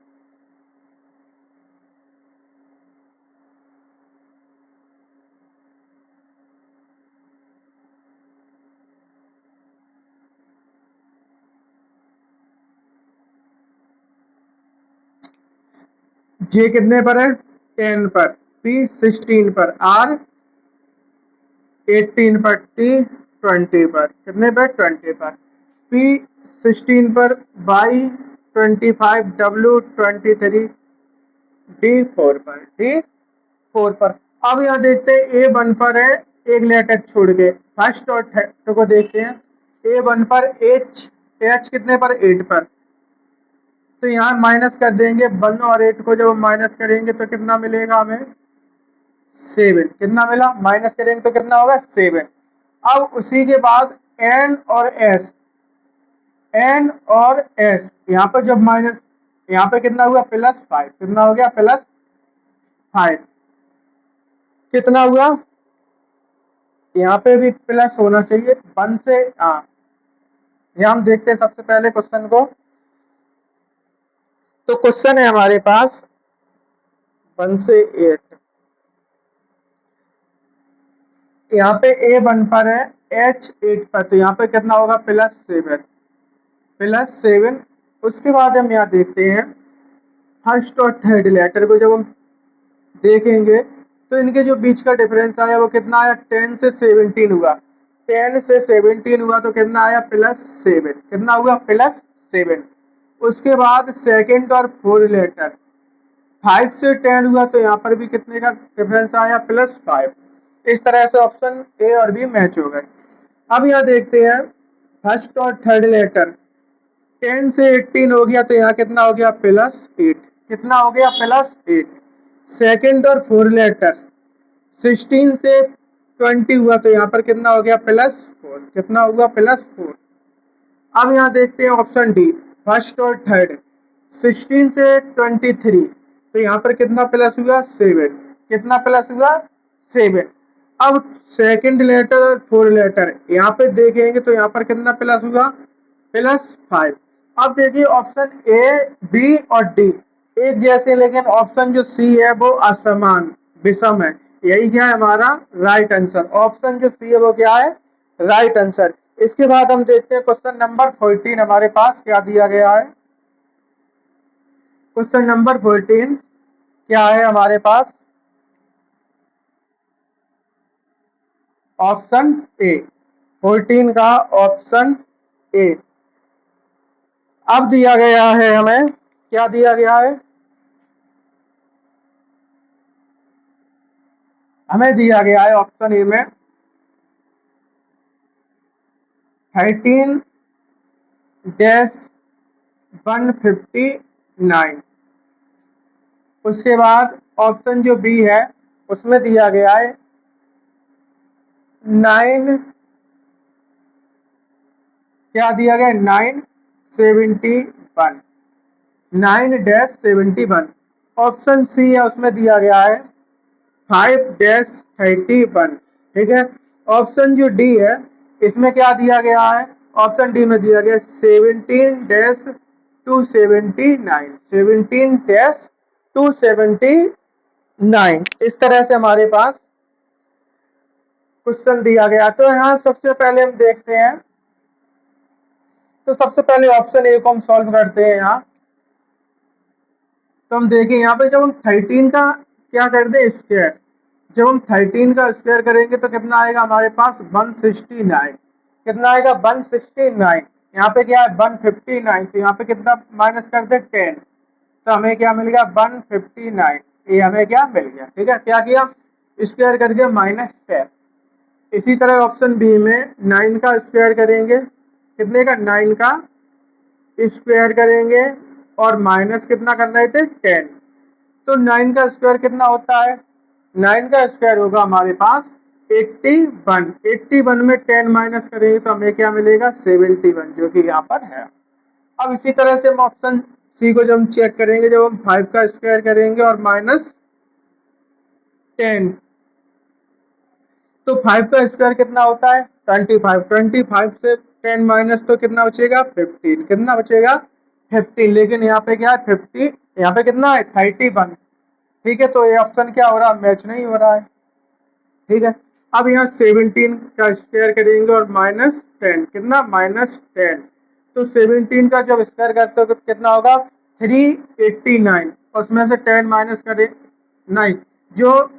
जे कितने पर है 10 पर, पी 16 पर, आर 18 पर, टी 20 पर, कितने पर 20 पर, पी 16 पर, वाई 25, डब्ल्यू 23, डी 4 पर, डी 4 पर। अब यहाँ देखते हैं ए 1 पर है एक लेटर छोड़ के, फर्स्ट और थर्ड को देखते हैं। ए 1 पर एच, एच कितने पर 8 पर, तो यहाँ माइनस कर देंगे 1 और 8 को, जब हम माइनस करेंगे तो कितना मिलेगा हमें 7। कितना मिला, माइनस करेंगे तो कितना होगा 7। अब उसी के बाद एन और एस, एन और एस यहाँ पर जब माइनस, यहाँ पे कितना हुआ +5, कितना हो गया +5, कितना हुआ यहाँ पे भी प्लस होना चाहिए 1 से। हाँ, यहाँ हम देखते हैं सबसे पहले क्वेश्चन को। तो क्वेश्चन है हमारे पास 1 से 8, यहाँ पे A1 पर है H8 पर, तो यहाँ पे कितना होगा +7। उसके बाद हम यहाँ देखते हैं फर्स्ट और थर्ड लेटर को, जब हम देखेंगे तो इनके जो बीच का डिफरेंस आया वो कितना आया 10 से 17 हुआ, 10 से 17 हुआ तो कितना आया +7, कितना हुआ +7। उसके बाद सेकंड और फोर्थ लेटर 5 से 10 हुआ तो यहाँ पर भी कितने का डिफरेंस आया +5। इस तरह से ऑप्शन ए और बी मैच हो गए। अब यहाँ देखते हैं फर्स्ट और थर्ड लेटर 10 से 18 हो गया तो यहाँ कितना हो गया +8, कितना हो गया +8। सेकंड और फोर्थ लेटर 16 से 20 हुआ तो यहाँ पर कितना हो गया +4, कितना हुआ +4। अब यहाँ देखते हैं ऑप्शन डी फर्स्ट और थर्ड 16 से 23, तो यहाँ पर कितना प्लस हुआ 7, कितना प्लस हुआ 7। अब सेकंड लेटर और फोर्थ लेटर यहाँ पे देखेंगे तो यहाँ पर कितना प्लस हुआ, +5। अब देखिए ऑप्शन ए, बी और डी एक जैसे, लेकिन ऑप्शन जो सी है वो असमान विषम है। यही क्या है हमारा राइट आंसर। ऑप्शन जो सी है वो क्या है, राइट आंसर। इसके बाद हम देखते हैं क्वेश्चन नंबर 14 हमारे पास क्या दिया गया है। क्वेश्चन नंबर 14 क्या है हमारे पास, ऑप्शन ए, 14 का ऑप्शन ए। अब दिया गया है हमें, क्या दिया गया है, हमें दिया गया है ऑप्शन ए में 13-159। उसके बाद ऑप्शन जो बी है उसमें दिया गया है 9, क्या दिया गया, 971, 9-71। ऑप्शन सी है उसमें दिया गया है 5-31। ठीक है। ऑप्शन जो डी है इसमें क्या दिया गया है, ऑप्शन डी में दिया गया 17-279, 17-279। इस तरह से हमारे पास क्वेश्चन दिया गया। तो यहाँ सबसे पहले हम देखते हैं, तो सबसे पहले ऑप्शन ए को हम सॉल्व करते हैं यहाँ। तो हम देखें यहाँ पे जब हम 13 का क्या कर दे स्क्वायर, जब हम 13 का स्क्वायर करेंगे तो कितना आएगा हमारे पास 169। कितना आएगा 169। यहाँ पे क्या है 159, तो यहाँ पे कितना माइनस कर दे 10, तो हमें क्या मिल गया 159। ये हमें क्या मिल गया। ठीक है, क्या किया स्क्वायर करके -10। इसी तरह ऑप्शन बी में 9 का स्क्वायर करेंगे, कितने का 9 का स्क्वायर करेंगे और माइनस कितना कर रहे थे 10। तो 9 का स्क्वायर कितना होता है, 9 का स्क्वायर होगा हमारे पास 81। 81 में 10 माइनस करेंगे तो हमें क्या मिलेगा 71, जो कि यहाँ पर है। अब इसी तरह से हम ऑप्शन सी को जब हम चेक करेंगे, जब हम 5 का स्क्वायर करेंगे और -10, तो 5 का स्क्वायर कितना होता है 25। 25 से 10 माइनस तो कितना बचेगा 15, कितना बचेगा 15। लेकिन यहाँ पे क्या है 50, यहाँ पे कितना है 31। ठीक है, तो ये ऑप्शन क्या हो रहा है, मैच नहीं हो रहा है। ठीक है, अब यहाँ 17 का स्क्वायर करेंगे और -10, कितना -10। तो 17 का जब स्क्वायर करते हो तो कितना होगा 389, उसमें से 10 माइनस करें, नहीं, जो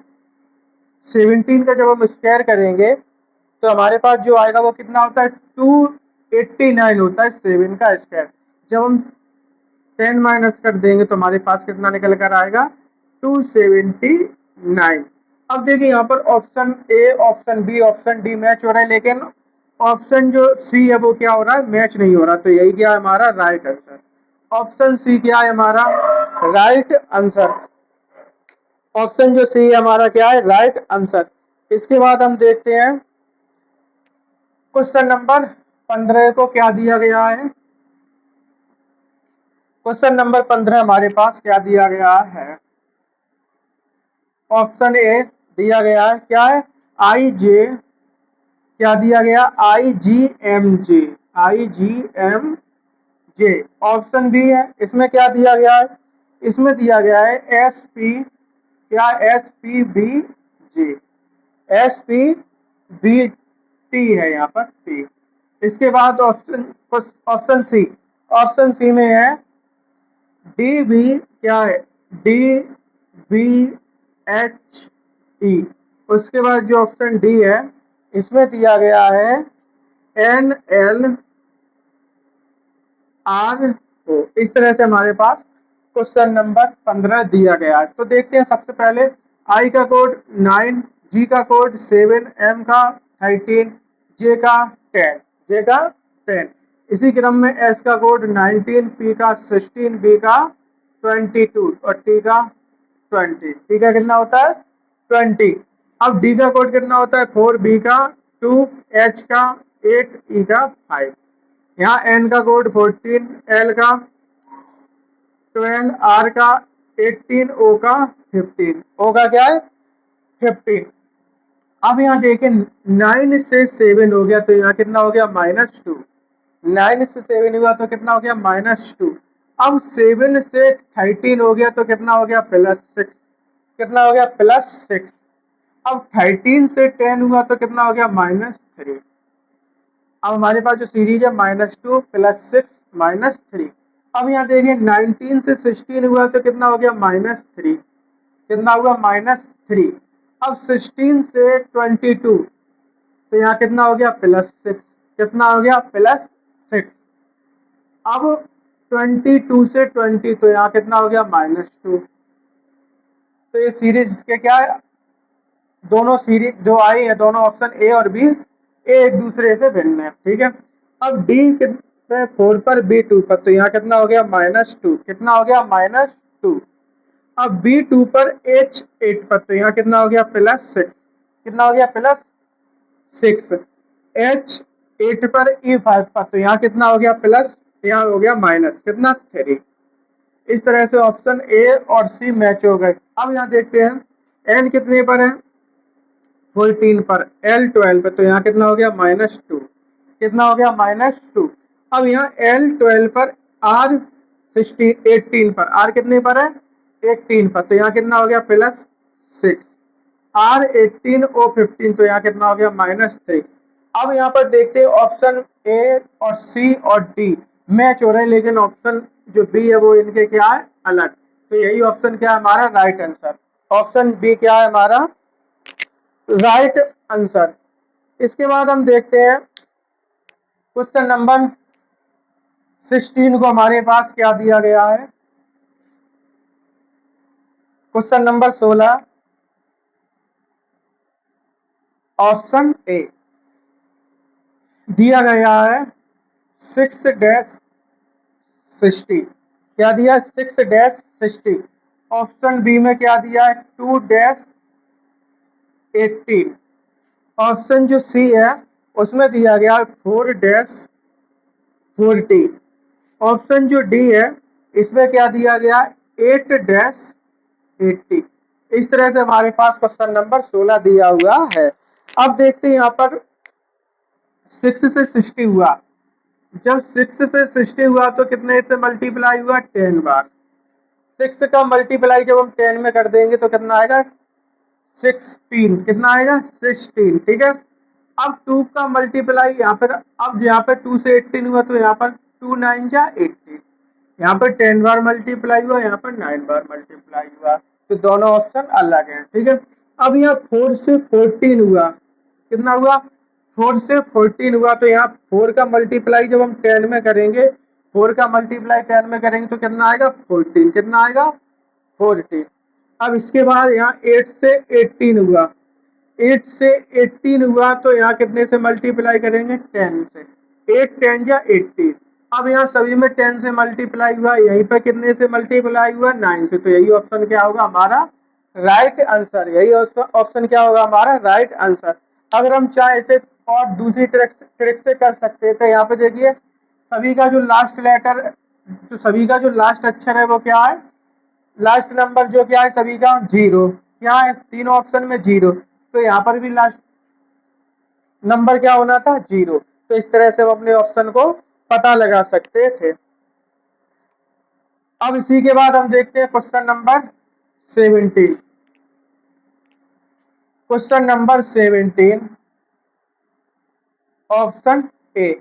17 का जब हम स्क्वायर करेंगे तो हमारे पास जो आएगा वो कितना होता है 289 होता है 7 का स्क्वायर। जब हम 10 माइनस कर देंगे तो हमारे पास कितना निकल कर आएगा 279। अब देखिए यहाँ पर option A, option B, option D match हो रहा है, लेकिन ऑप्शन जो सी है वो क्या हो रहा है, मैच नहीं हो रहा। तो यही क्या है हमारा राइट आंसर। ऑप्शन सी क्या है हमारा राइट आंसर। ऑप्शन जो सी है हमारा क्या है राइट आंसर। इसके बाद हम देखते हैं क्वेश्चन नंबर 15 को क्या दिया गया है। क्वेश्चन नंबर 15 हमारे पास क्या दिया गया है, ऑप्शन ए दिया गया है क्या है आई जे, क्या दिया गया IGMJ, IGMJ। ऑप्शन बी है इसमें क्या दिया गया है, इसमें दिया गया है SP, क्या SPBJ, SPBT है यहाँ पर T। इसके बाद ऑप्शन सी, ऑप्शन सी में है DB, क्या है DBHE। उसके बाद जो ऑप्शन डी है इसमें दिया गया है NLRO। इस तरह से हमारे पास क्वेश्चन नंबर 15 दिया गया है। तो देखते हैं सबसे पहले आई का कोड 9, जी का कोड 7, एम का 13, जे का 10, जे का 10। इसी क्रम में एस का कोड 19, पी का 16, बी का 22 और टी का 20। टी का कितना होता है 20। अब डी का कोड कितना होता है 4, बी का 2, एच का 8, ई का 5। यहाँ एन का कोड 14, एल का 12, आर का 18, ओ का 15। ओ का क्या है 15। अब यहाँ देखें 9 से 7 हो गया तो यहाँ कितना हो गया -2। 9 से 7 हुआ तो कितना हो गया -2। अब 7 से 13 हो गया तो कितना हो गया +6। कितना हो गया +6। अब 13 से 10 हुआ तो कितना हो गया -3। अब हमारे पास जो सीरीज है -2 +6 -3। अब यहाँ देखिए 19 से 16 हुआ तो कितना हो गया -3। कितना हुआ -3। अब 16 से 22 तो यहाँ कितना हो गया +6। कितना हो गया +6। अब 22 से 20 तो यहाँ कितना हो गया -2। तो ये सीरीज के क्या है, दोनों सीरीज जो आई है, दोनों ऑप्शन ए और बी एक दूसरे से भिन्न है। ठीक है। अब डी कितने 4 पर बी 2 पर तो यहाँ कितना हो गया -2। कितना हो गया -2। अब बी 2 पर एच 8 पर तो यहाँ कितना हो गया +6। कितना हो गया +6। एच 8 पर ई 5 पर तो यहाँ कितना हो गया प्लस, यहाँ हो गया माइनस कितना 3। इस तरह से ऑप्शन ए और सी मैच हो गए। अब यहाँ देखते हैं एन कितने पर है 14 पर, एल 12 पर तो यहाँ कितना हो गया -2। कितना हो गया -2। अब यहाँ एल 12 पर आर 18 पर, आर कितने पर है 18 पर तो यहाँ कितना हो गया +6। आर 18 ओ 15 तो यहाँ कितना हो गया -3। अब यहाँ पर देखते हैं ऑप्शन ए और सी और डी मैच हो रहे हैं, लेकिन ऑप्शन जो बी है वो इनके क्या है अलग। तो यही ऑप्शन क्या है हमारा राइट आंसर। ऑप्शन बी क्या है हमारा राइट आंसर। इसके बाद हम देखते हैं क्वेश्चन नंबर 16 को हमारे पास क्या दिया गया है। क्वेश्चन नंबर 16 ऑप्शन ए दिया गया है 6-60। क्या दिया 6-60। ऑप्शन बी में क्या दिया है 2-18। ऑप्शन जो सी है उसमें दिया गया 4-40। ऑप्शन जो डी है इसमें क्या दिया गया 8-80। इस तरह से हमारे पास क्वेश्चन नंबर 16 दिया हुआ है। अब देखते हैं यहाँ पर 6 से 60 हुआ। जब 6 से 60 हुआ तो कितने से मल्टीप्लाई हुआ 10 बार। 6 का मल्टीप्लाई जब हम 10 में कर देंगे तो कितना आएगा 16। कितना आएगा 16। ठीक है। अब 2 का मल्टीप्लाई यहाँ पर, अब यहाँ पर 2 से 18 हुआ तो यहाँ पर 2 9 जा 18। यहाँ पर 10 बार मल्टीप्लाई हुआ, यहाँ पर 9 बार मल्टीप्लाई हुआ, तो दोनों ऑप्शन अलग हैं। ठीक है। अब यहाँ 4 से 14 हुआ। कितना हुआ 4 से 14 हुआ तो यहाँ 4 का मल्टीप्लाई जब हम 10 में करेंगे, 4 का मल्टीप्लाई 10 में करेंगे तो कितना आएगा 14। कितना आएगा 14। अब इसके बाद यहाँ 8 से 18 हुआ। 8 से 18 हुआ तो यहाँ कितने से मल्टीप्लाई करेंगे 10 से। 8 10 जा 18। अब यहाँ सभी में 10 से मल्टीप्लाई हुआ, यहीं पर कितने से मल्टीप्लाई हुआ 9 से, तो यही ऑप्शन क्या होगा हमारा राइट आंसर। यही ऑप्शन क्या होगा हमारा राइट आंसर। अगर हम चाहे इसे और दूसरी ट्रिक से कर सकते हैं तो यहाँ पे देखिए सभी का जो लास्ट लेटर, जो सभी का जो लास्ट अक्षर है वो क्या है, लास्ट नंबर जो क्या है सभी का 0। क्या है तीनों ऑप्शन में 0, तो यहाँ पर भी लास्ट नंबर क्या होना था 0। तो इस तरह से हम अपने ऑप्शन को पता लगा सकते थे। अब इसी के बाद हम देखते हैं question number 17। Question number 17 option A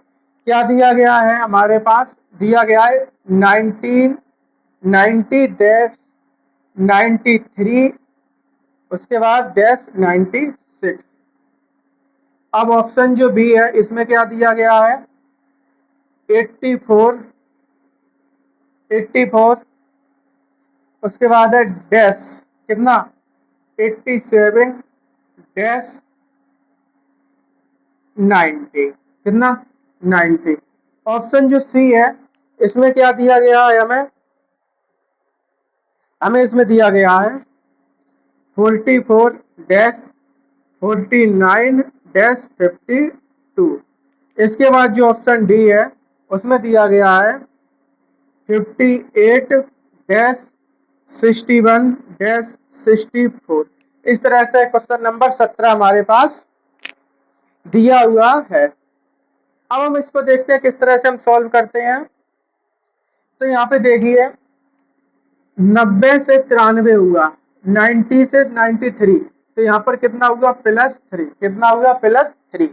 क्या दिया गया है हमारे पास, दिया गया है 1990-93 उसके बाद -96। अब ऑप्शन जो बी है इसमें क्या दिया गया है 84 उसके बाद है डैश कितना 87-90 कितना 90। ऑप्शन जो सी है इसमें क्या दिया गया है हमें इसमें दिया गया है 44-49-52। इसके बाद जो ऑप्शन डी है उसमें दिया गया है 58-61-64। इस तरह से क्वेश्चन नंबर 17 हमारे पास दिया हुआ है। अब हम इसको देखते हैं किस तरह से हम सॉल्व करते हैं। तो यहाँ पे देखिए 90 से 93 हुआ, 90 से 93, तो यहाँ पर कितना हुआ +3, कितना हुआ +3।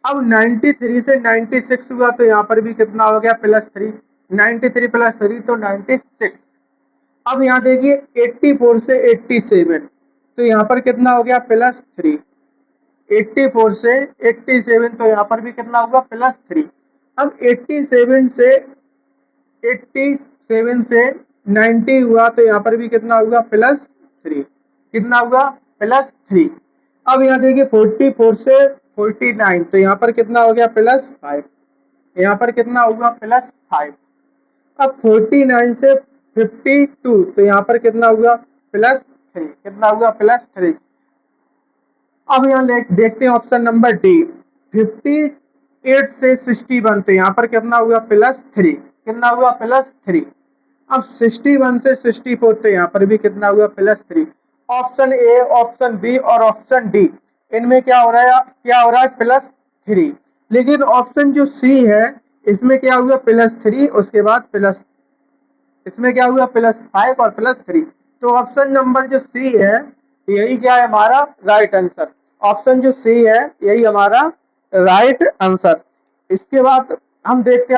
अब 93 से 96 हुआ तो यहाँ पर भी कितना हो गया +3, 93 + 3 तो 96। अब यहाँ देखिए 84 से 87, तो यहाँ पर कितना हो गया +3, 84 से 87 तो यहाँ पर भी कितना होगा +3। अब 87 से 90 हुआ तो यहाँ पर भी कितना होगा +3, कितना हुआ +3। अब यहाँ देखिए 44 से 49 तो यहाँ पर कितना हो गया +5, यहाँ पर कितना होगा +5। अब 49 से 52 तो यहाँ पर कितना हुआ +3, कितना हुआ +3। अब यहाँ देखते हैं ऑप्शन नंबर डी, 58 से 61 तो यहाँ पर कितना हुआ +3, कितना हुआ +3। अब 61 से 64 तो यहाँ पर भी कितना हुआ +3। ऑप्शन ए, ऑप्शन बी और ऑप्शन डी, इनमें क्या हो रहा है +3। लेकिन ऑप्शन जो सी है इसमें क्या हुआ +3, उसके बाद इसमें क्या हुआ +5 और +3। तो ऑप्शन नंबर जो सी है यही क्या है हमारा राइट आंसर। ऑप्शन जो सी है यही हमारा राइट आंसर। इसके बाद हम देखते हैं